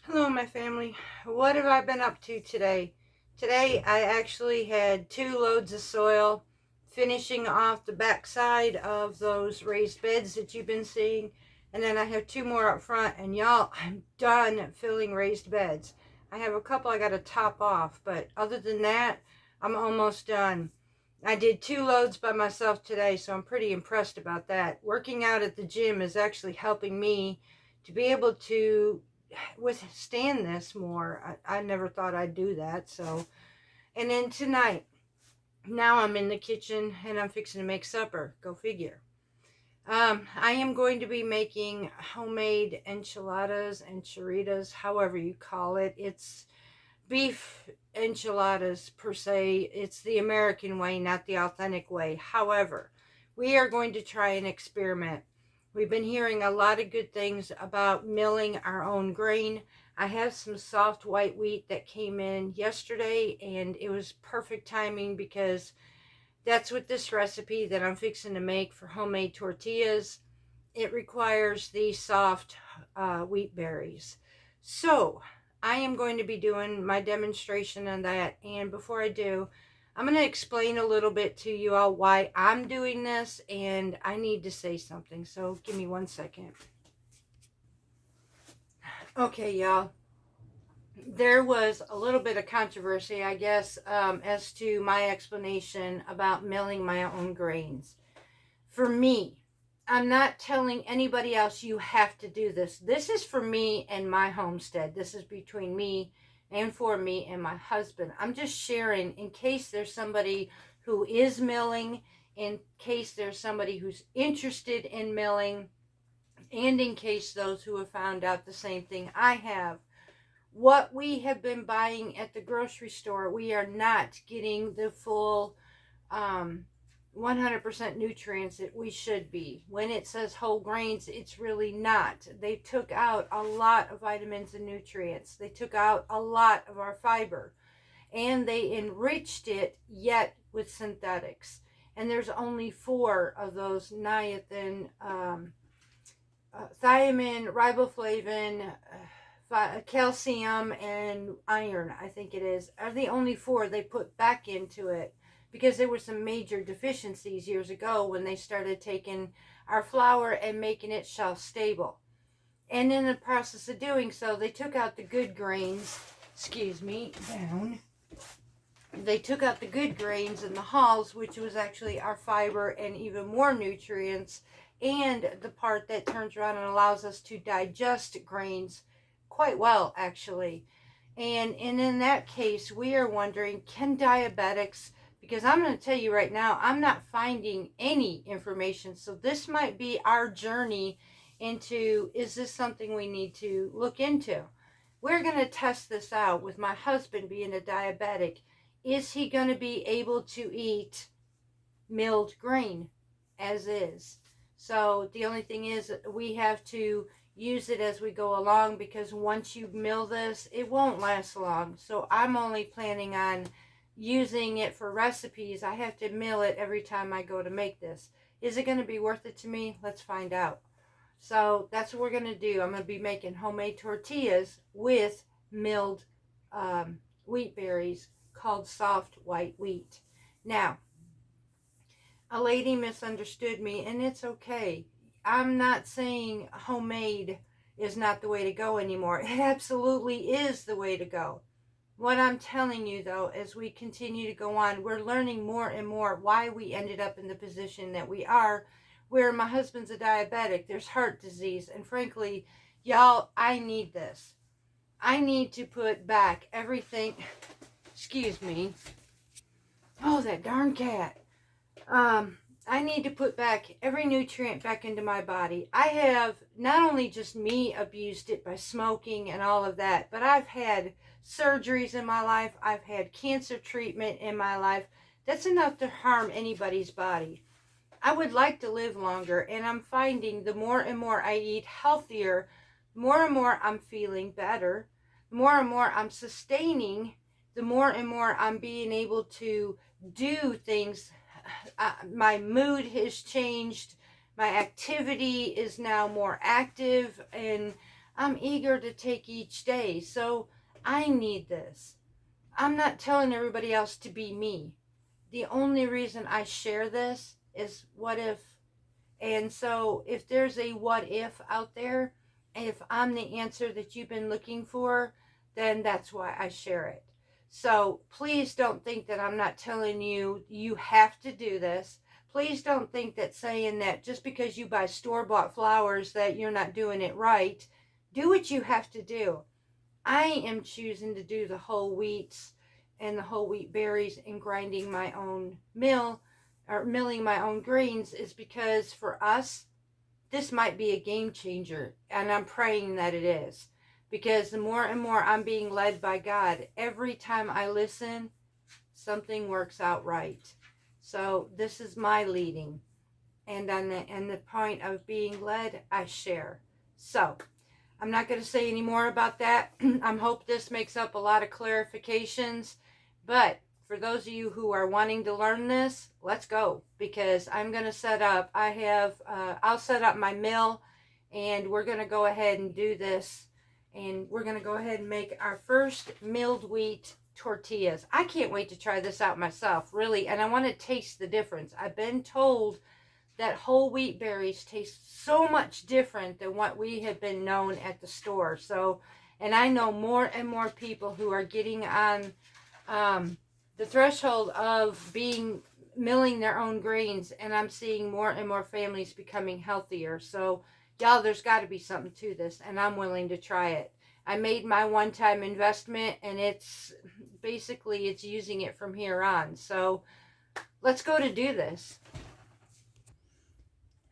Hello, my family. What have I been up to today? Today, I actually had 2 loads of soil, finishing off the backside of those raised beds that you've been seeing. And then I have 2 more up front. And y'all, I'm done filling raised beds. I have a couple I got to top off. But other than that, I'm almost done. I did 2 loads by myself today, so I'm pretty impressed about that. Working out at the gym is actually helping me to be able to withstand this more. I never thought I'd do that. So, and then tonight, now I'm in the kitchen and I'm fixing to make supper. Go figure. I am going to be making homemade enchiladas and choritas, however you call it. It's beef enchiladas per se. It's the American way, not the authentic way. However, we are going to try an experiment. We've been hearing a lot of good things about milling our own grain. I have some soft white wheat that came in yesterday, and it was perfect timing because that's what this recipe that I'm fixing to make for homemade tortillas, it requires the soft wheat berries. So I am going to be doing my demonstration on that. And before I do, I'm going to explain a little bit to you all why I'm doing this, and I need to say something. So give me 1 second. Okay, y'all. There was a little bit of controversy, I guess, as to my explanation about milling my own grains. For me, I'm not telling anybody else you have to do this. This is for me and my homestead. This is between me and for me and my husband. I'm just sharing in case there's somebody who is milling, in case there's somebody who's interested in milling, and in case those who have found out the same thing I have. What we have been buying at the grocery store, we are not getting the full 100% nutrients that we should be. When it says whole grains, it's really not. They took out a lot of vitamins and nutrients. They took out a lot of our fiber, and they enriched it yet with synthetics. And there's only 4 of those niacin, thiamine, riboflavin, calcium, and iron, I think it is, are the only 4 they put back into it, because there were some major deficiencies years ago when they started taking our flour and making it shelf stable. And in the process of doing so, they took out the good grains, down. They took out the good grains in the hulls, which was actually our fiber and even more nutrients, and the part that turns around and allows us to digest grains quite well, actually. And in that case, we are wondering, can diabetics, because I'm going to tell you right now, I'm not finding any information. So this might be our journey into, is this something we need to look into? We're going to test this out with my husband being a diabetic. Is he going to be able to eat milled grain as is? So the only thing is, we have to use it as we go along, because once you mill this, it won't last long. So I'm only planning on using it for recipes. I have to mill it every time I go to make this. Is it going to be worth it to me? Let's find out. So that's what we're going to do. I'm going to be making homemade tortillas with milled wheat berries called soft white wheat. Now, a lady misunderstood me, and it's okay. I'm not saying homemade is not the way to go anymore. It absolutely is the way to go. What I'm telling you, though, as we continue to go on, we're learning more and more why we ended up in the position that we are, where my husband's a diabetic, there's heart disease, and frankly, y'all, I need this. I need to put back everything. Excuse me. Oh, that darn cat. I need to put back every nutrient back into my body. I have not only just me abused it by smoking and all of that, but I've had surgeries in my life. I've had cancer treatment in my life. That's enough to harm anybody's body. I would like to live longer, and I'm finding the more and more I eat healthier, the more and more I'm feeling better, the more and more I'm sustaining, the more and more I'm being able to do things. My mood has changed. My activity is now more active, and I'm eager to take each day. So I need this. I'm not telling everybody else to be me. The only reason I share this is what if. And so if there's a what if out there, and if I'm the answer that you've been looking for, then that's why I share it. So please don't think that I'm not telling you you have to do this. Please don't think that saying that just because you buy store-bought flowers that you're not doing it right. Do what you have to do. I am choosing to do the whole wheats and the whole wheat berries and grinding my own mill or milling my own grains is because for us, this might be a game changer. And I'm praying that it is. Because the more and more I'm being led by God, every time I listen, something works out right. So this is my leading. And on the point of being led, I share. So I'm not going to say any more about that. I hope this makes up a lot of clarifications. But for those of you who are wanting to learn this, let's go. Because I'm going to set up, I'll set up my mill. And we're going to go ahead and do this. And we're going to go ahead and make our first milled wheat tortillas. I can't wait to try this out myself, really. And I want to taste the difference. I've been told that whole wheat berries taste so much different than what we have been known at the store. So, and I know more and more people who are getting on the threshold of milling their own grains, and I'm seeing more and more families becoming healthier. So, y'all, there's got to be something to this, and I'm willing to try it. I made my one-time investment, and it's using it from here on. So, let's go to do this.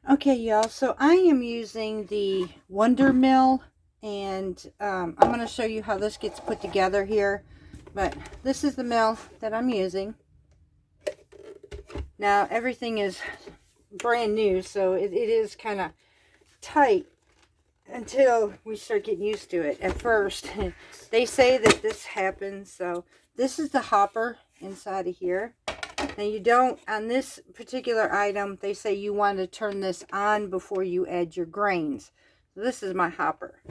Okay, y'all, so I am using the Wonder Mill, and I'm going to show you how this gets put together here. But this is the mill that I'm using. Now, everything is brand new, so it is kind of tight until we start getting used to it. At first, they say that this happens. So this is the hopper inside of here. Now you don't, on this particular item, they say you want to turn this on before you add your grains. So this is my hopper.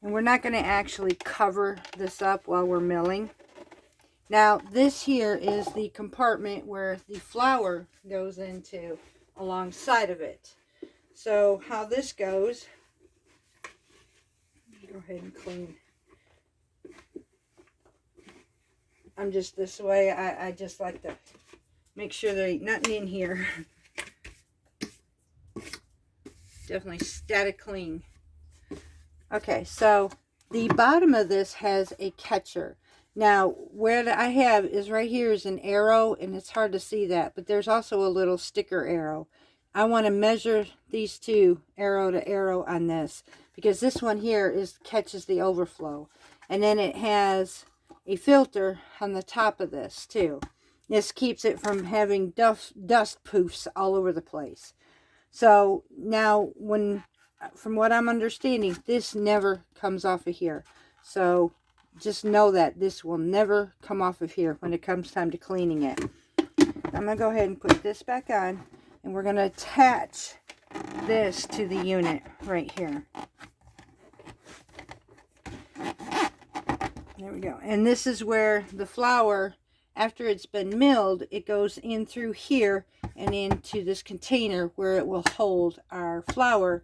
And we're not going to actually cover this up while we're milling. Now this here is the compartment where the flour goes into alongside of it. So how this goes, go ahead and clean. I'm just this way. I just like to make sure there ain't nothing in here. Definitely static clean. Okay, so the bottom of this has a catcher. Now, where I have is right here is an arrow, and it's hard to see that, but there's also a little sticker arrow. I want to measure these two arrow to arrow on this, because this one here catches the overflow. And then it has a filter on the top of this too. This keeps it from having dust poofs all over the place. So now from what I'm understanding, this never comes off of here. So just know that this will never come off of here when it comes time to cleaning it. I'm going to go ahead and put this back on, and we're going to attach this to the unit right here. There we go. And this is where the flour, after it's been milled, it goes in through here and into this container where it will hold our flour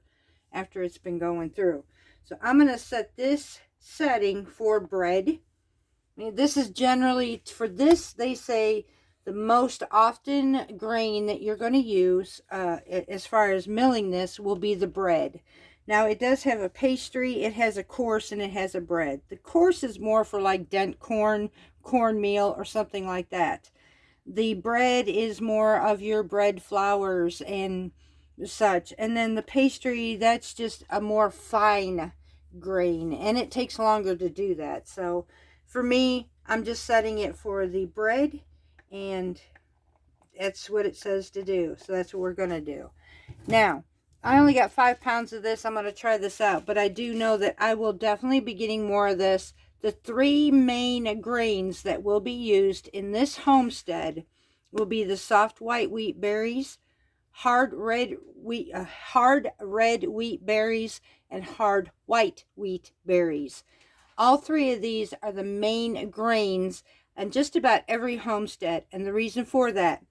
after it's been going through. So I'm going to set this setting for bread. I mean, this is generally, for this, they say the most often grain that you're going to use as far as milling this will be the bread. Now, it does have a pastry, it has a coarse, and it has a bread. The coarse is more for like dent corn, cornmeal, or something like that. The bread is more of your bread flours and such. And then the pastry, that's just a more fine grain, and it takes longer to do that. So for me, I'm just setting it for the bread, and that's what it says to do. So that's what we're going to do. Now, I only got 5 pounds of this. I'm going to try this out, but I do know that I will definitely be getting more of this. The 3 main grains that will be used in this homestead will be the soft white wheat berries, hard red wheat berries, and hard white wheat berries. All three of these are the main grains in just about every homestead. And the reason for that,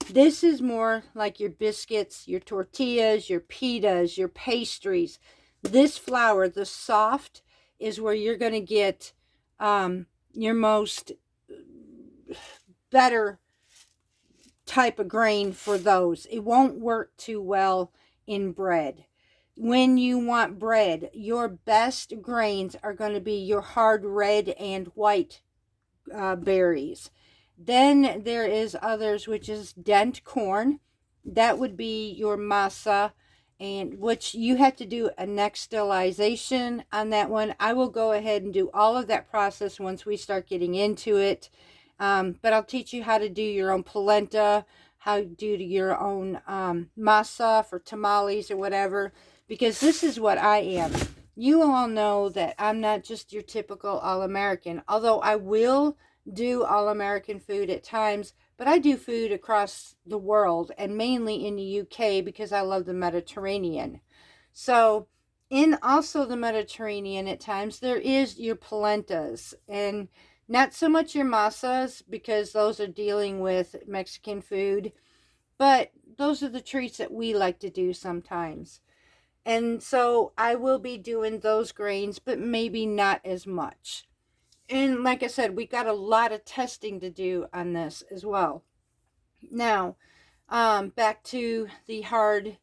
this is more like your biscuits, your tortillas, your pitas, your pastries. This flour, the soft, is where you're going to get your most better type of grain for those. It won't work too well in bread. When you want bread, your best grains are going to be your hard red and white berries. Then there is others, which is dent corn. That would be your masa, and which you have to do a nixtamalization on that one. I will go ahead and do all of that process once we start getting into it. But I'll teach you how to do your own polenta, how to do your own masa for tamales or whatever, because this is what I am. You all know that I'm not just your typical all-American, although I will do all-American food at times, but I do food across the world and mainly in the UK because I love the Mediterranean. So in also the Mediterranean at times, there is your polentas, and not so much your masas because those are dealing with Mexican food, but those are the treats that we like to do sometimes. And so I will be doing those grains, but maybe not as much. And like I said, we got a lot of testing to do on this as well. Now, back to the hard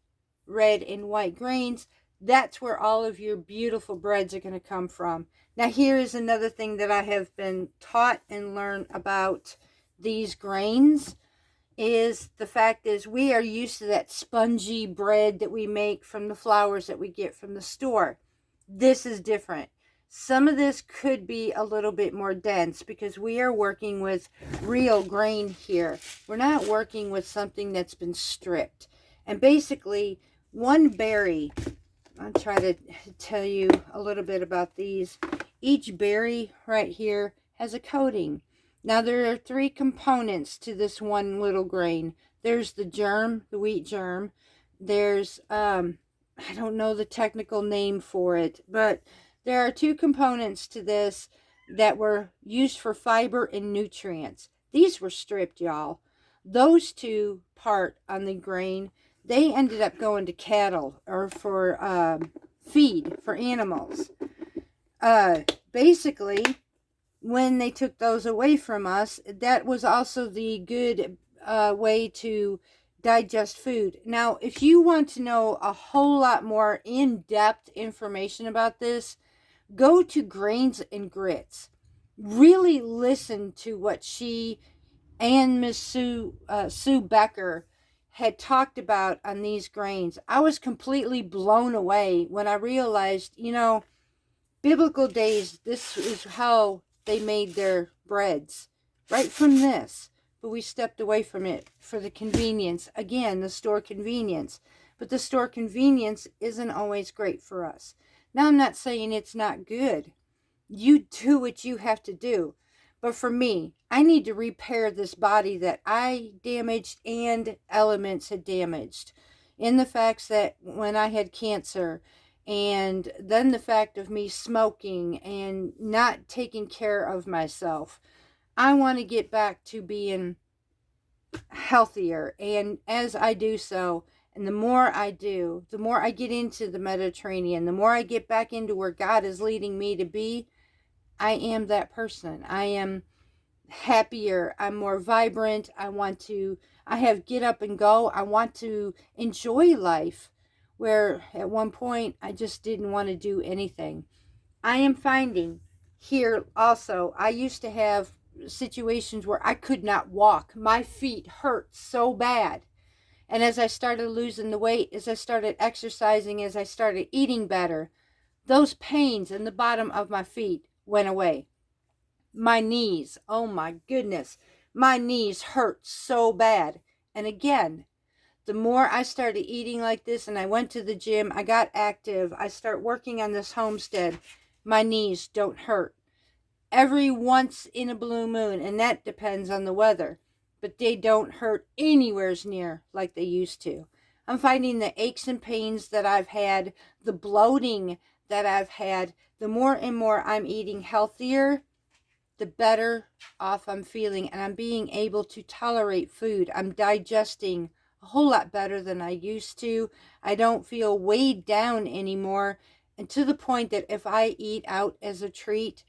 red and white grains. That's where all of your beautiful breads are going to come from. Now, here is another thing that I have been taught and learned about these grains is the fact is we are used to that spongy bread that we make from the flours that we get from the store. This is different. Some of this could be a little bit more dense because we are working with real grain here. We're not working with something that's been stripped. And basically, one berry, I'll try to tell you a little bit about these. Each berry right here has a coating. Now, there are three components to this one little grain. There's the germ, the wheat germ. There's, I don't know the technical name for it, but there are two components to this that were used for fiber and nutrients. These were stripped, y'all. Those two part on the grain, they ended up going to cattle or for feed for animals. Basically, when they took those away from us, that was also the good way to digest food. Now, if you want to know a whole lot more in-depth information about this, go to Grains and Grits. Really listen to what she and Miss Sue Becker had talked about on these grains. I was completely blown away when I realized, biblical days, this is how they made their breads. Right from this. But we stepped away from it for the convenience. Again, the store convenience. But the store convenience isn't always great for us. Now, I'm not saying it's not good. You do what you have to do. But for me, I need to repair this body that I damaged and elements had damaged. In the facts that when I had cancer, and then the fact of me smoking and not taking care of myself, I want to get back to being healthier. And as I do so, and the more I do, the more I get into the Mediterranean, the more I get back into where God is leading me to be, I am that person. I am happier. I'm more vibrant. I have get up and go. I want to enjoy life, where at one point I just didn't want to do anything. I am finding here also, I used to have situations where I could not walk. My feet hurt so bad. And as I started losing the weight, as I started exercising, as I started eating better, those pains in the bottom of my feet went away. My knees, oh my goodness, my knees hurt so bad. And again, the more I started eating like this and I went to the gym, I got active, I start working on this homestead, my knees don't hurt. Every once in a blue moon, and that depends on the weather, but they don't hurt anywhere near like they used to. I'm finding the aches and pains that I've had, the bloating that I've had, the more and more I'm eating healthier, the better off I'm feeling, and I'm being able to tolerate food. I'm digesting a whole lot better than I used to. I don't feel weighed down anymore, and to the point that if I eat out as a treat,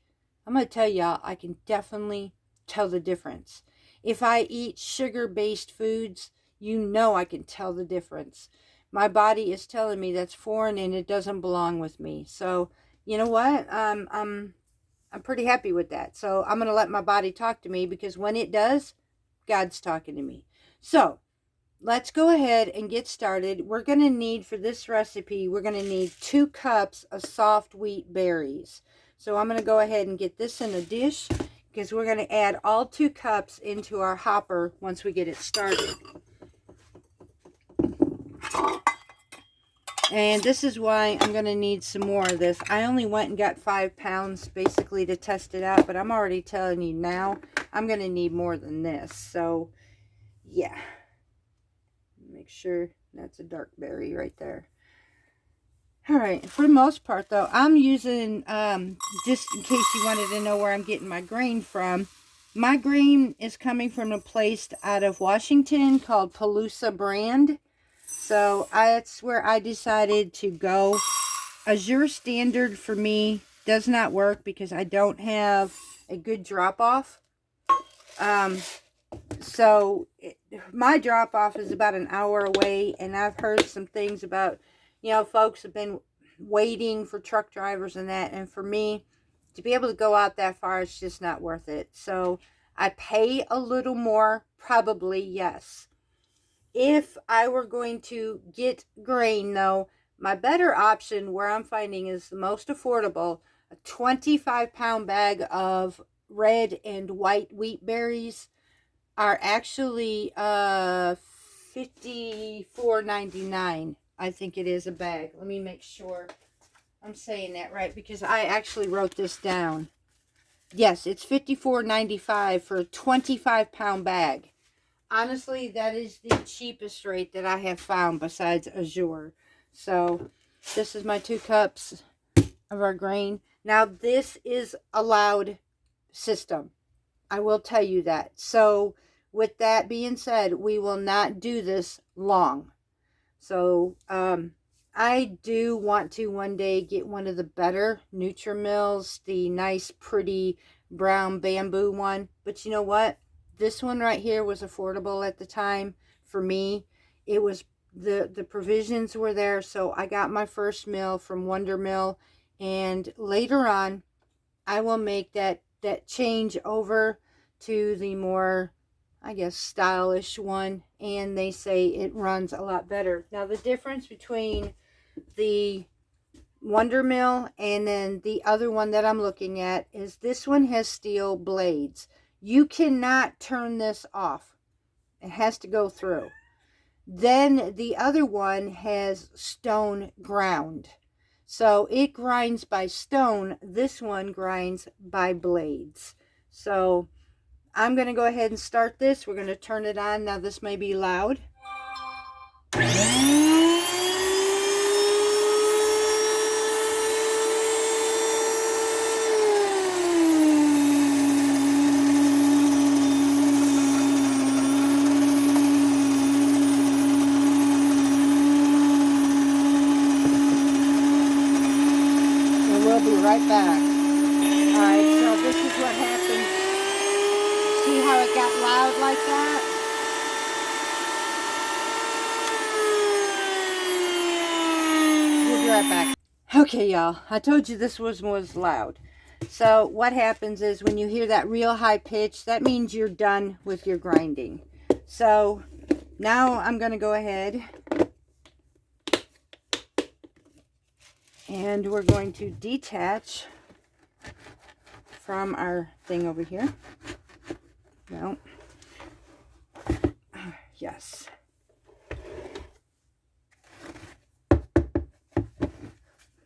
I'm going to tell y'all, I can definitely tell the difference. If I eat sugar-based foods, you know I can tell the difference. My body is telling me that's foreign and it doesn't belong with me. So, you know what? I'm pretty happy with that. So I'm going to let my body talk to me, because when it does, God's talking to me. So let's go ahead and get started. We're going to need, for this recipe, we're going to need 2 cups of soft wheat berries. So I'm going to go ahead and get this in a dish, because we're going to add all 2 cups into our hopper once we get it started. And this is why I'm going to need some more of this. I only went and got 5 pounds basically to test it out, but I'm already telling you now, I'm going to need more than this. So, yeah. Make sure that's a dark berry right there. Alright, for the most part though, I'm using, just in case you wanted to know where I'm getting my grain from, my grain is coming from a place out of Washington called Palooza Brand. So that's where I decided to go. Azure Standard for me does not work because I don't have a good drop-off. My drop-off is about an hour away, and I've heard some things about, folks have been waiting for truck drivers and that, and for me, to be able to go out that far, it's just not worth it. So I pay a little more, probably, yes. If I were going to get grain, though, my better option, where I'm finding is the most affordable, a 25-pound bag of red and white wheat berries are actually $54.99. I think it is a bag. Let me make sure I'm saying that right, because I actually wrote this down. Yes, it's $54.95 for a 25-pound bag. Honestly, that is the cheapest rate that I have found besides Azure. So, this is my 2 cups of our grain. Now, this is a loud system. I will tell you that. So, with that being said, we will not do this long. So, I do want to one day get one of the better Nutrimills, the nice, pretty brown bamboo one. But you know what? This one right here was affordable at the time for me. It was, the provisions were there, so I got my first mill from Wonder Mill, and later on I will make that change over to the more, I guess, stylish one, and they say it runs a lot better. Now, the difference between the Wonder Mill and then the other one that I'm looking at is this one has steel blades. You cannot turn this off. It has to go through. Then the other one has stone ground. So it grinds by stone. This one grinds by blades. So I'm going to go ahead and start this. We're going to turn it on. Now this may be loud. Right back. Alright, so this is what happens. See how it got loud like that? We'll be right back. Okay, y'all. I told you this was loud. So what happens is when you hear that real high pitch, that means you're done with your grinding. So now I'm going to go ahead and we're going to detach from our thing over here. No. Yes.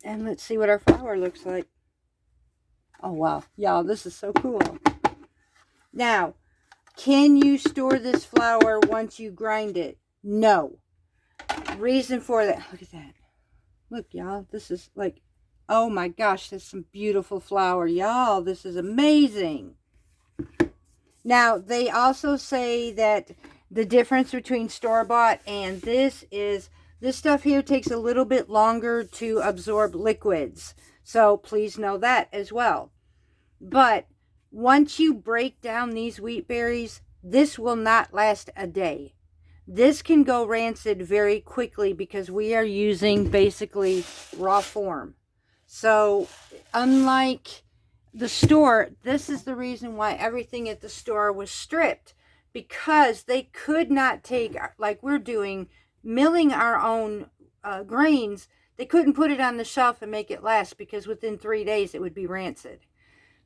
And let's see what our flour looks like. Oh, wow. Y'all, this is so cool. Now, can you store this flour once you grind it? No. Reason for that. Look at that. Look, y'all. This is like Oh my gosh, that's some beautiful flour. Y'all, this is amazing. Now, they also say that the difference between store-bought and this stuff here takes a little bit longer to absorb liquids. So please know that as well. But once you break down these wheat berries, this will not last a day. This can go rancid very quickly because we are using basically raw form. So unlike the store, this is the reason why everything at the store was stripped, because they could not take, like we're doing, milling our own grains. They couldn't put it on the shelf and make it last, because within 3 days it would be rancid.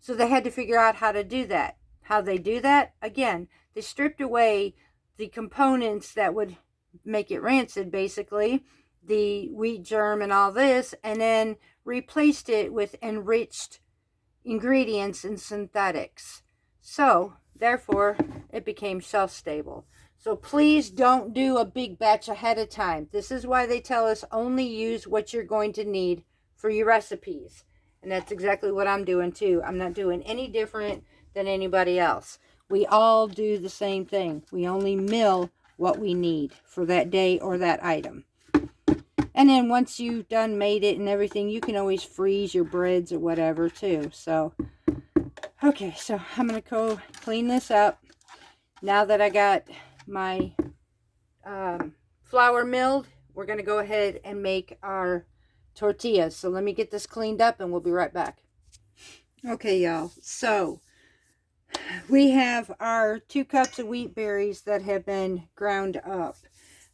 So they had to figure out how to do that. How they do that? Again, they stripped away the components that would make it rancid, basically, the wheat germ and all this, and then replaced it with enriched ingredients and synthetics. So, therefore, it became shelf-stable. So please don't do a big batch ahead of time. This is why they tell us only use what you're going to need for your recipes. And that's exactly what I'm doing too. I'm not doing any different than anybody else. We all do the same thing. We only mill what we need for that day or that item. And then once you've done made it and everything, you can always freeze your breads or whatever too. So, okay, so I'm going to go clean this up. Now that I got my flour milled, we're going to go ahead and make our tortillas. So let me get this cleaned up and we'll be right back. Okay, y'all. So we have our 2 cups of wheat berries that have been ground up.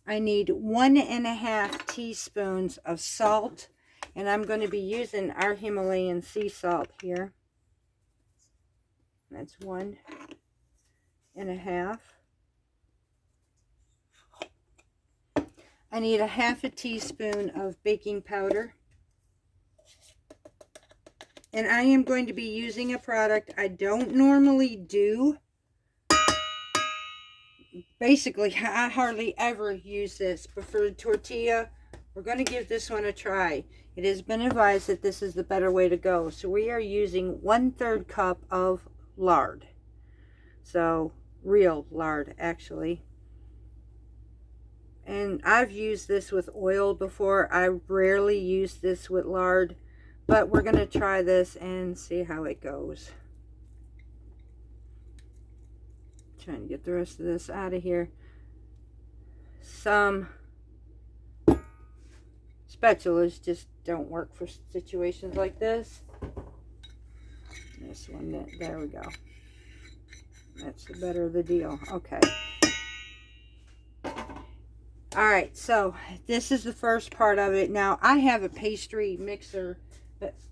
I need 1.5 teaspoons of salt, and I'm going to be using our Himalayan sea salt here. That's 1.5. I need 1/2 teaspoon of baking powder. And I am going to be using a product I don't normally do. Basically, I hardly ever use this. But for the tortilla, we're going to give this one a try. It has been advised that this is the better way to go. So we are using 1/3 cup of lard. So, real lard, actually. And I've used this with oil before. I rarely use this with lard. But we're going to try this and see how it goes. Trying to get the rest of this out of here. Some spatulas just don't work for situations like this. This one, there we go. That's the better of the deal. Okay. Alright, so this is the first part of it. Now, I have a pastry mixer,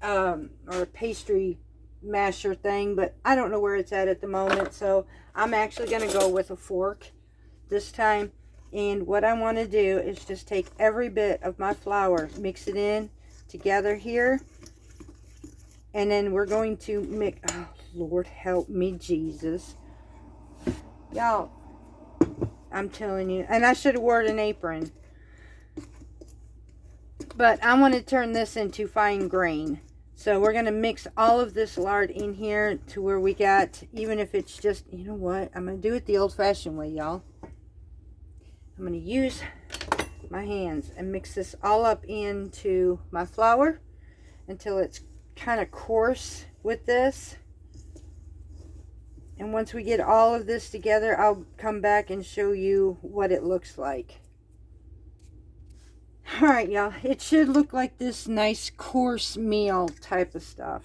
or a pastry masher thing, but I don't know where it's at the moment, so I'm actually going to go with a fork this time. And what I want to do is just take every bit of my flour, mix it in together here, and then we're going to mix. Oh, Lord help me, Jesus. Y'all, I'm telling you, and I should have worn an apron. But I want to turn this into fine grain. So we're going to mix all of this lard in here to where we got, even if it's just, you know what, I'm going to do it the old-fashioned way, y'all. I'm going to use my hands and mix this all up into my flour until it's kind of coarse with this. And once we get all of this together, I'll come back and show you what it looks like. Alright, y'all, it should look like this nice coarse meal type of stuff.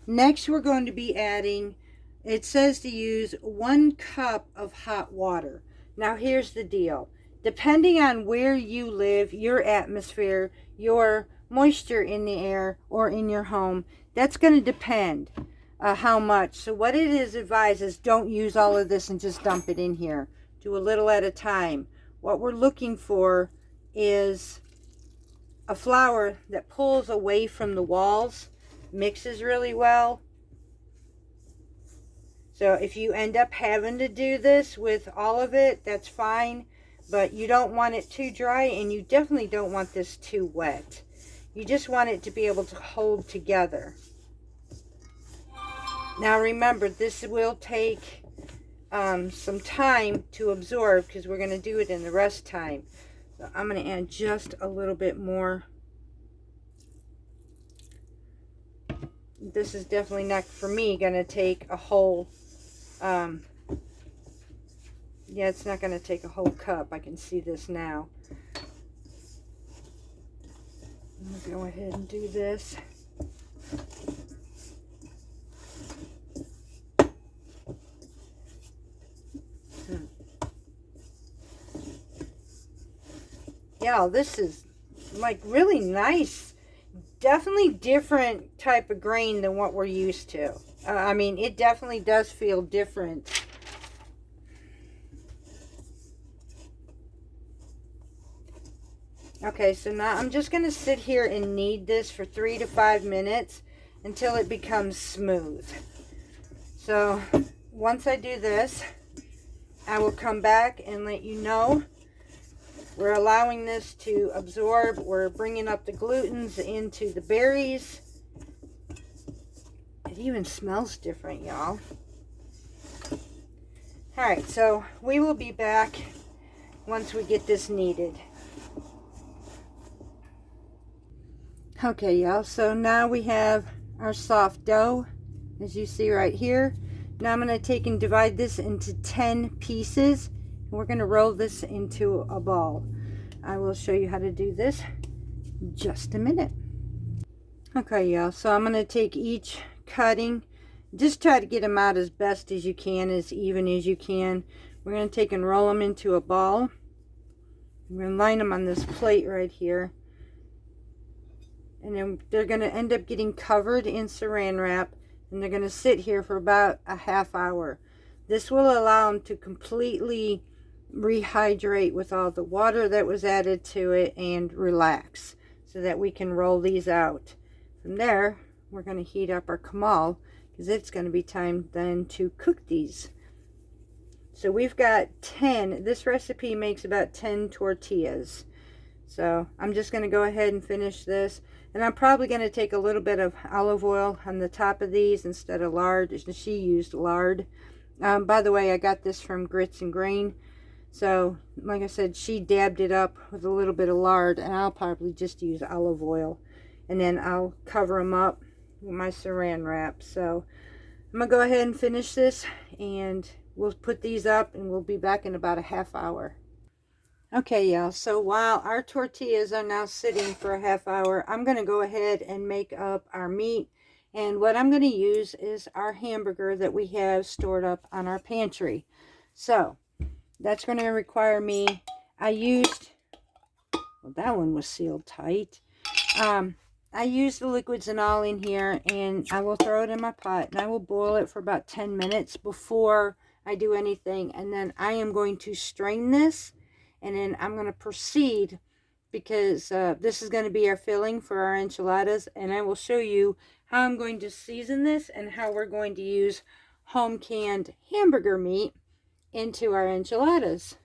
Next, we're going to be adding, it says to use 1 cup of hot water. Now, here's the deal. Depending on where you live, your atmosphere, your moisture in the air or in your home, that's going to depend how much. So what it is advised is don't use all of this and just dump it in here. Do a little at a time. What we're looking for is a flour that pulls away from the walls, mixes really well. So if you end up having to do this with all of it, that's fine. But you don't want it too dry, and you definitely don't want this too wet. You just want it to be able to hold together. Now remember, this will take some time to absorb because we're going to do it in the rest time. So I'm going to add just a little bit more. This is definitely not, for me, going to take a whole, yeah, it's not going to take a whole cup. I can see this now. I'm going to go ahead and do this. Yeah, this is like really nice. Definitely different type of grain than what we're used to. I mean, it definitely does feel different. Okay, so now I'm just going to sit here and knead this for 3 to 5 minutes until it becomes smooth. So once I do this, I will come back and let you know. We're allowing this to absorb. We're bringing up the glutens into the berries. It even smells different, y'all. Alright, so we will be back once we get this kneaded. Okay, y'all, so now we have our soft dough, as you see right here. Now I'm going to take and divide this into 10 pieces. We're going to roll this into a ball. I will show you how to do this in just a minute. Okay, y'all, so I'm going to take each cutting. Just try to get them out as best as you can, as even as you can. We're going to take and roll them into a ball. We're going to line them on this plate right here. And then they're going to end up getting covered in saran wrap. And they're going to sit here for about a half hour. This will allow them to completely rehydrate with all the water that was added to it and relax so that we can roll these out. From there, we're going to heat up our kamal because it's going to be time then to cook these. So we've got 10. This recipe makes about 10 tortillas. So I'm just going to go ahead and finish this. And I'm probably going to take a little bit of olive oil on the top of these instead of lard. She used lard. By the way, I got this from Grits and Grain. So, like I said, she dabbed it up with a little bit of lard. And I'll probably just use olive oil. And then I'll cover them up with my saran wrap. So, I'm going to go ahead and finish this. And we'll put these up. And we'll be back in about a half hour. Okay, y'all, so while our tortillas are now sitting for a half hour, I'm going to go ahead and make up our meat. And what I'm going to use is our hamburger that we have stored up on our pantry. So, that's going to require me, I used, well, that one was sealed tight. I used the liquids and all in here, and I will throw it in my pot, and I will boil it for about 10 minutes before I do anything. And then I am going to strain this. And then I'm going to proceed because this is going to be our filling for our enchiladas. And I will show you how I'm going to season this and how we're going to use home canned hamburger meat into our enchiladas.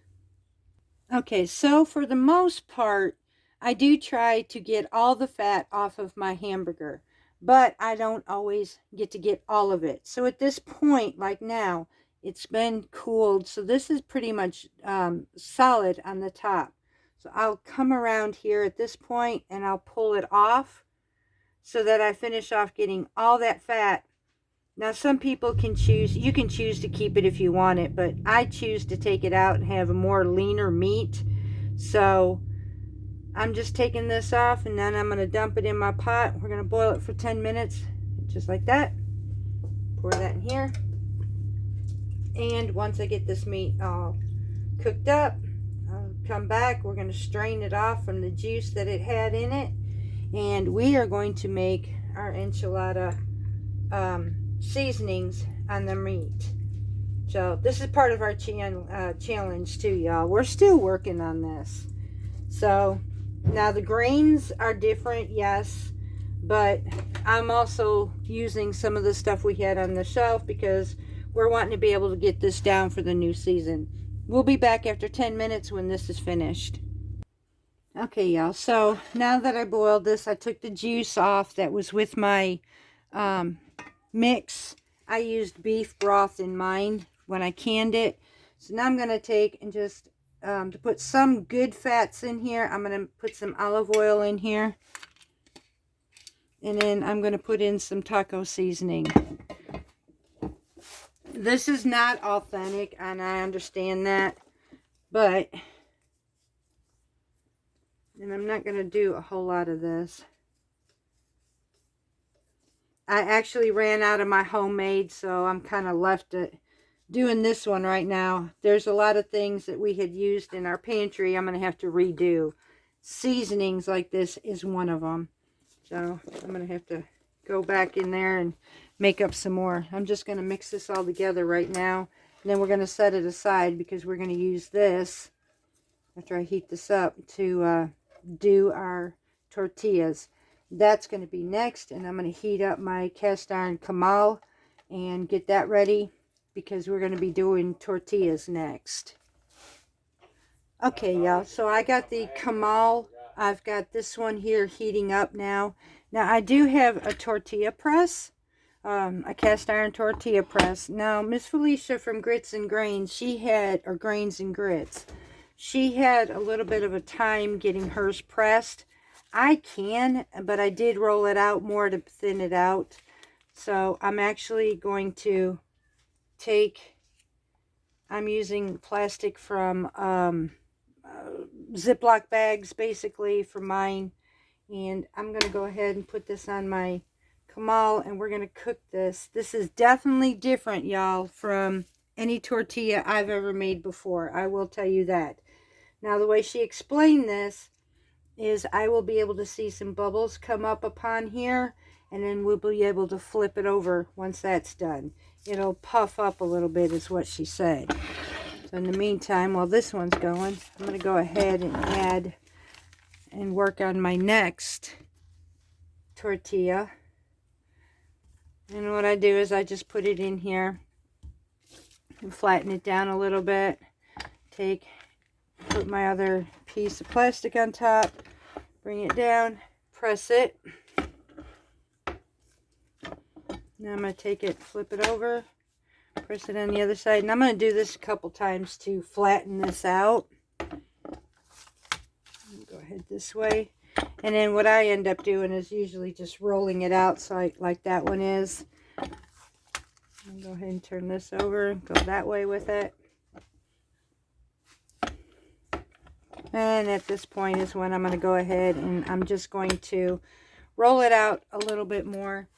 Okay, so for the most part, I do try to get all the fat off of my hamburger. But I don't always get to get all of it. So at this point, like now, it's been cooled, so this is pretty much solid on the top. So I'll come around here at this point and I'll pull it off so that I finish off getting all that fat. Now some people can choose, you can choose to keep it if you want it, but I choose to take it out and have a more leaner meat. So I'm just taking this off and then I'm going to dump it in my pot. We're going to boil it for 10 minutes, just like that. Pour that in here. And once I get this meat all cooked up, I'll come back. We're going to strain it off from the juice that it had in it. And we are going to make our enchilada seasonings on the meat. So this is part of our challenge too, y'all. We're still working on this. So now the grains are different, yes. But I'm also using some of the stuff we had on the shelf because we're wanting to be able to get this down for the new season. We'll be back after 10 minutes when this is finished. Okay, y'all. So now that I boiled this, I took the juice off that was with my mix. I used beef broth in mine when I canned it. So now I'm going to take and just, to put some good fats in here, I'm going to put some olive oil in here. And then I'm going to put in some taco seasoning. This is not authentic, and I understand that. But, and I'm not going to do a whole lot of this. I actually ran out of my homemade, so I'm kind of left it doing this one right now. There's a lot of things that we had used in our pantry I'm going to have to redo. Seasonings like this is one of them. So I'm going to have to go back in there and make up some more. I'm just going to mix this all together right now. And then we're going to set it aside because we're going to use this after I heat this up to do our tortillas. That's going to be next. And I'm going to heat up my cast iron comal and get that ready because we're going to be doing tortillas next. Okay, y'all. So I got the comal. I've got this one here heating up now. Now I do have a tortilla press. A cast iron tortilla press. Now, Miss Felicia from Grits and Grains, she had, or Grains and Grits, she had a little bit of a time getting hers pressed. I can, but I did roll it out more to thin it out. So I'm actually going to take, I'm using plastic from Ziploc bags basically for mine. And I'm going to go ahead and put this on my comal, and we're going to cook this. This is definitely different, y'all, from any tortilla I've ever made before. I will tell you that. Now, the way she explained this is I will be able to see some bubbles come up upon here, and then we'll be able to flip it over once that's done. It'll puff up a little bit is what she said. So in the meantime, while this one's going, I'm going to go ahead and add and work on my next tortilla. And what I do is I just put it in here and flatten it down a little bit. Put my other piece of plastic on top, bring it down, press it. Now I'm going to take it, flip it over, press it on the other side. And I'm going to do this a couple times to flatten this out. Go ahead this way. And then what I end up doing is usually just rolling it out like that one is. I'll go ahead and turn this over and go that way with it. And at this point is when I'm going to go ahead and I'm just going to roll it out a little bit more.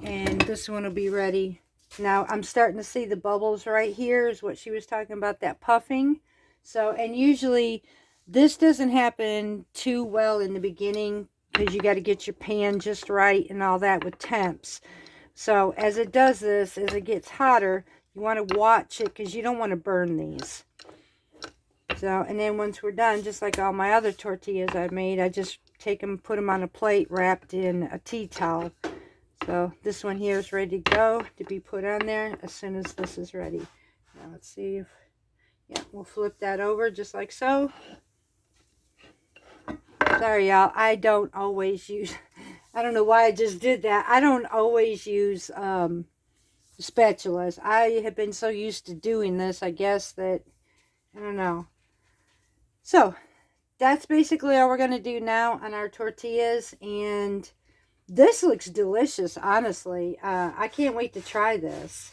And this one will be ready. Now I'm starting to see the bubbles right here is what she was talking about, that puffing. So, and usually this doesn't happen too well in the beginning because you got to get your pan just right and all that with temps. So as it does this, as it gets hotter, you want to watch it because you don't want to burn these. So, and then once we're done, just like all my other tortillas I've made, I just take them, put them on a plate wrapped in a tea towel. So this one here is ready to go to be put on there as soon as this is ready. Now let's see if, yeah, we'll flip that over just like so. Sorry, y'all. I don't always use, I don't know why I just did that. I don't always use spatulas. I have been so used to doing this, I guess, that, I don't know. So, that's basically all we're going to do now on our tortillas. And this looks delicious, honestly. I can't wait to try this.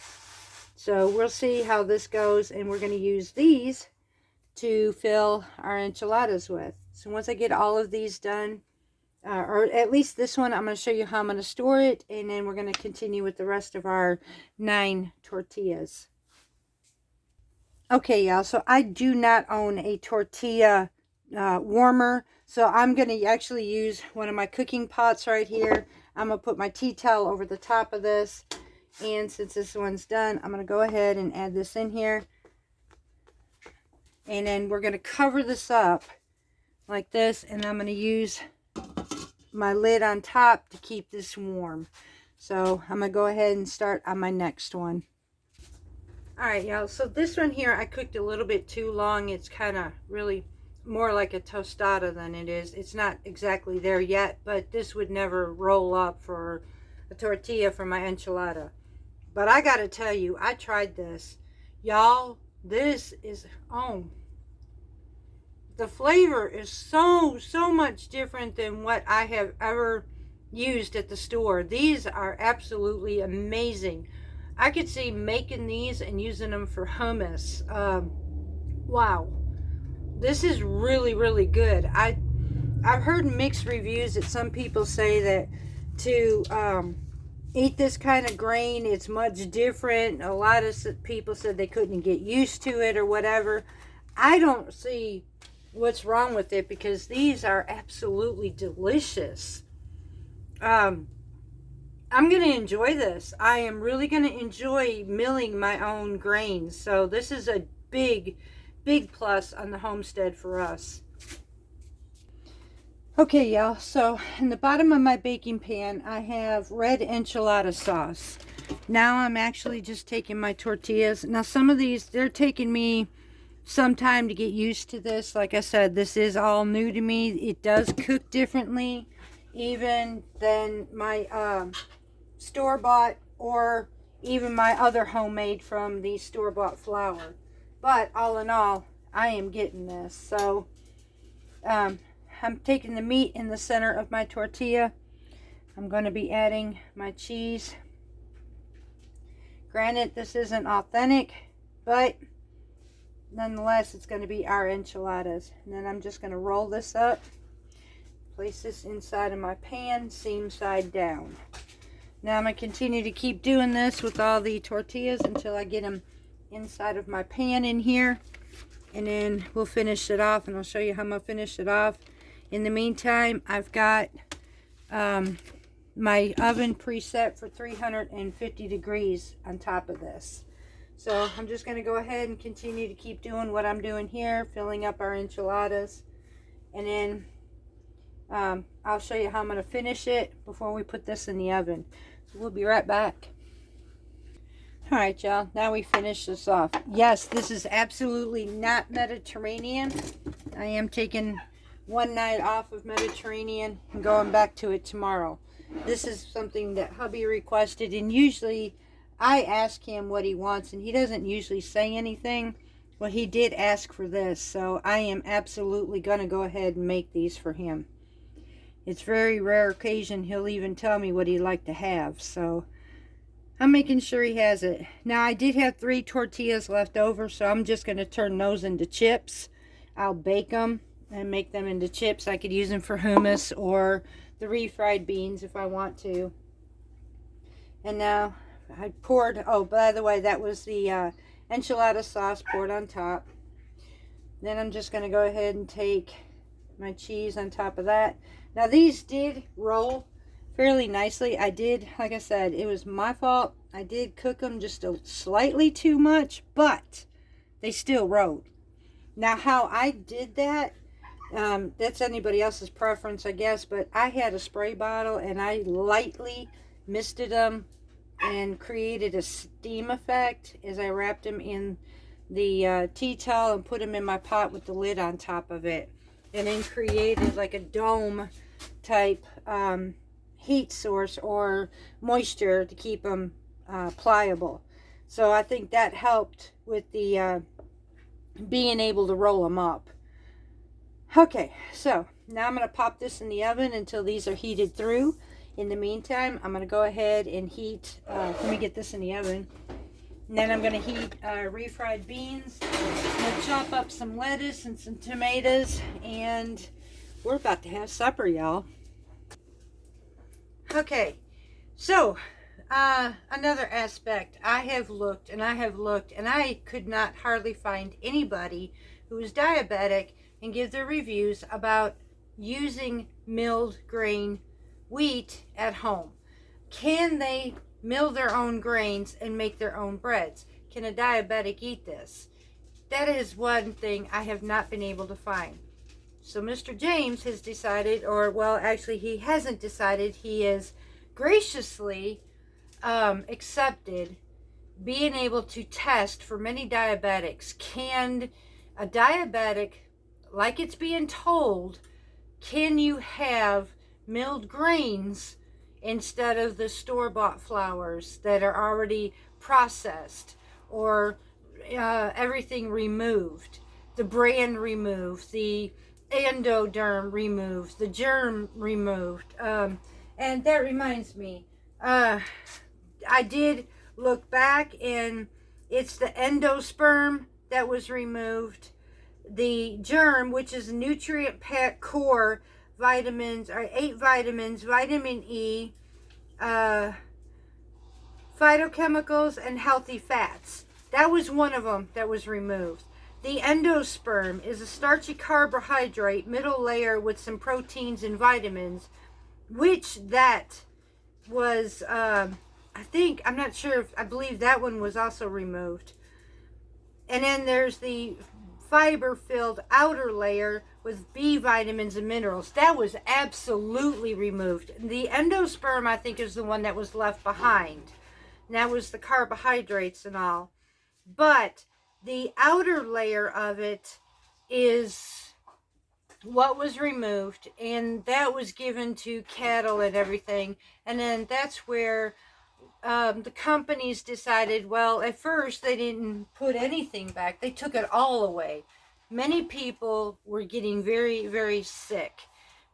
So, we'll see how this goes. And we're going to use these to fill our enchiladas with. So once I get all of these done, or at least this one, I'm going to show you how I'm going to store it, and then we're going to continue with the rest of our 9 tortillas. Okay, y'all, so I do not own a tortilla warmer, so I'm going to actually use one of my cooking pots right here. I'm going to put my tea towel over the top of this, and since this one's done, I'm going to go ahead and add this in here. And then we're going to cover this up like this, and I'm going to use my lid on top to keep this warm. So I'm going to go ahead and start on my next one. Alright, y'all, so this one here I cooked a little bit too long. It's kind of really more like a tostada than it is. It's not exactly there yet, but this would never roll up for a tortilla for my enchilada. But I gotta tell you, I tried this. Y'all, this is, oh, the flavor is so much different than what I have ever used at the store. These are absolutely amazing. I could see making these and using them for hummus. Wow, this is really good. I've heard mixed reviews that some people say that to eat this kind of grain, it's much different. A lot of people said they couldn't get used to it or whatever. I don't see what's wrong with it because these are absolutely delicious. I'm going to enjoy this. I am really going to enjoy milling my own grains. So this is a big plus on the homestead for us. Okay, y'all, so in the bottom of my baking pan, I have red enchilada sauce. Now I'm actually just taking my tortillas. Now some of these, they're taking me some time to get used to this. Like I said, this is all new to me. It does cook differently even than my store-bought or even my other homemade from the store-bought flour. But all in all, I am getting this. So I'm taking the meat in the center of my tortilla. I'm going to be adding my cheese. Granted, this isn't authentic, but nonetheless, it's going to be our enchiladas. And then I'm just going to roll this up, place this inside of my pan, seam side down. Now I'm going to continue to keep doing this with all the tortillas until I get them inside of my pan in here. And then we'll finish it off, and I'll show you how I'm going to finish it off. In the meantime, I've got my oven preset for 350 degrees on top of this. So I'm just going to go ahead and continue to keep doing what I'm doing here, filling up our enchiladas. And then I'll show you how I'm going to finish it before we put this in the oven. So we'll be right back. Alright, y'all, now we finish this off. Yes, this is absolutely not Mediterranean. I am taking one night off of Mediterranean and going back to it tomorrow. This is something that hubby requested, and usually I ask him what he wants, and he doesn't usually say anything. Well, he did ask for this, so I am absolutely going to go ahead and make these for him. It's very rare occasion he'll even tell me what he'd like to have, so I'm making sure he has it. Now, I did have 3 tortillas left over, so I'm just going to turn those into chips. I'll bake them and make them into chips. I could use them for hummus or the refried beans if I want to. And now I poured, oh, by the way, that was the enchilada sauce poured on top. Then I'm just going to go ahead and take my cheese on top of that. Now these did roll fairly nicely. I did, like I said, it was my fault. I did cook them just slightly too much, but they still rolled. Now how I did that, that's anybody else's preference, I guess, but I had a spray bottle and I lightly misted them and created a steam effect as I wrapped them in the tea towel and put them in my pot with the lid on top of it, and then created like a dome type heat source or moisture to keep them pliable. So I think that helped with the being able to roll them up. Okay, so now I'm going to pop this in the oven until these are heated through. In the meantime, I'm going to go ahead and heat, let me get this in the oven. And then I'm going to heat refried beans. I'm going to chop up some lettuce and some tomatoes, and we're about to have supper, y'all. Okay, so another aspect, I have looked and I could not hardly find anybody who is diabetic and give their reviews about using milled grain wheat at home. Can they mill their own grains and make their own breads? Can a diabetic eat this? That is one thing I have not been able to find. So Mr. James has decided, or well, actually he hasn't decided, he has graciously accepted being able to test for many diabetics. Can a diabetic like it's being told, can you have milled grains instead of the store-bought flours that are already processed, or everything removed, the bran removed, the endoderm removed, the germ removed. And that reminds me, I did look back, and it's the endosperm that was removed. The germ, which is nutrient packed core vitamins, or 8 vitamins, vitamin E, phytochemicals, and healthy fats. That was one of them that was removed. The endosperm is a starchy carbohydrate middle layer with some proteins and vitamins, which that was, I'm not sure, I believe that one was also removed. And then there's the fiber-filled outer layer with B vitamins and minerals. That was absolutely removed. The endosperm, I think, is the one that was left behind. And that was the carbohydrates and all. But the outer layer of it is what was removed, and that was given to cattle and everything. And then that's where the companies decided, well, at first they didn't put anything back. They took it all away. Many people were getting very, very sick.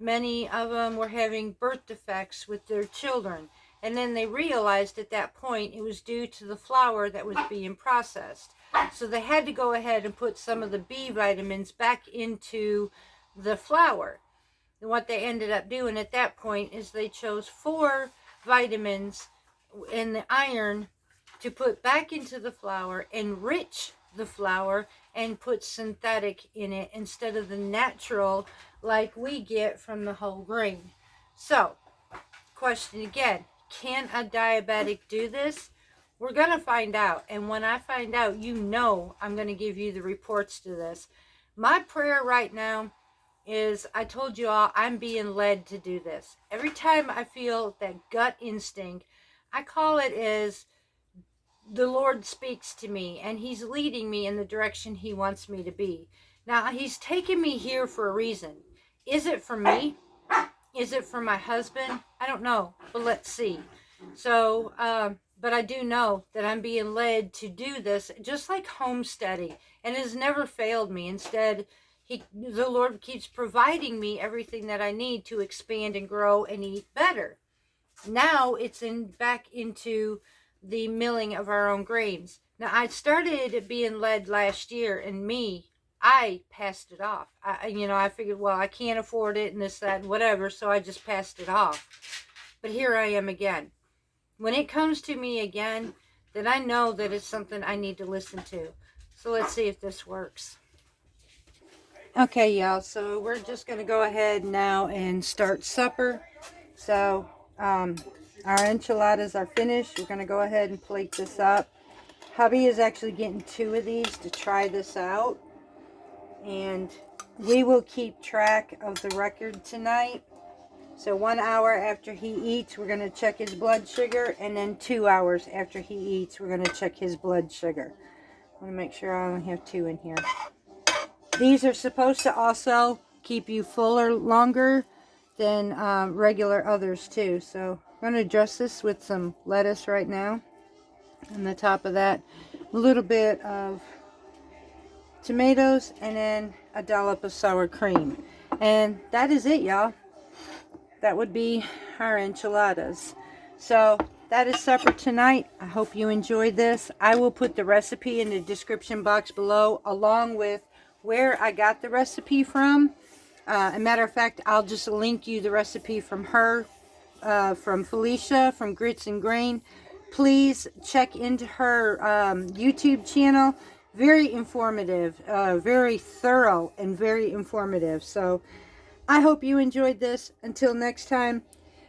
Many of them were having birth defects with their children. And then they realized at that point it was due to the flour that was being processed. So they had to go ahead and put some of the B vitamins back into the flour. And what they ended up doing at that point is they chose 4 vitamins and the iron to put back into the flour, enrich the flour, and put synthetic in it instead of the natural like we get from the whole grain. So, question again, can a diabetic do this? We're going to find out. And when I find out, you know I'm going to give you the reports to this. My prayer right now is, I told you all, I'm being led to do this. Every time I feel that gut instinct, I call it as the Lord speaks to me, and he's leading me in the direction he wants me to be. Now, he's taken me here for a reason. Is it for me? Is it for my husband? I don't know, but let's see. So, but I do know that I'm being led to do this, just like homesteading, and it has never failed me. Instead, the Lord keeps providing me everything that I need to expand and grow and eat better. Now it's back into the milling of our own grains. Now, I started being led last year, and I passed it off. I figured, well, I can't afford it and this, that, and whatever, so I just passed it off. But here I am again. When it comes to me again, then I know that it's something I need to listen to. So let's see if this works. Okay, y'all, so we're just going to go ahead now and start supper. So, our enchiladas are finished. We're going to go ahead and plate this up. Hubby is actually getting 2 of these to try this out. And we will keep track of the record tonight. So 1 hour after he eats, we're going to check his blood sugar. And then 2 hours after he eats, we're going to check his blood sugar. I want to make sure I only have 2 in here. These are supposed to also keep you fuller longer than regular others too. So I'm going to dress this with some lettuce right now. On the top of that, a little bit of tomatoes, and then a dollop of sour cream. And that is it, y'all. That would be our enchiladas. So that is supper tonight. I hope you enjoyed this. I will put the recipe in the description box below, along with where I got the recipe from. As a matter of fact, I'll just link you the recipe from her, from Felicia, from Grits and Grain. Please check into her YouTube channel. Very informative, very thorough, and very informative. So I hope you enjoyed this. Until next time,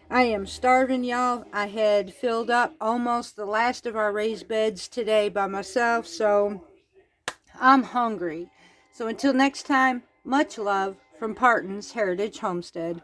I am starving, y'all. I had filled up almost the last of our raised beds today by myself, so I'm hungry. So until next time, much love from Parton's Heritage Homestead.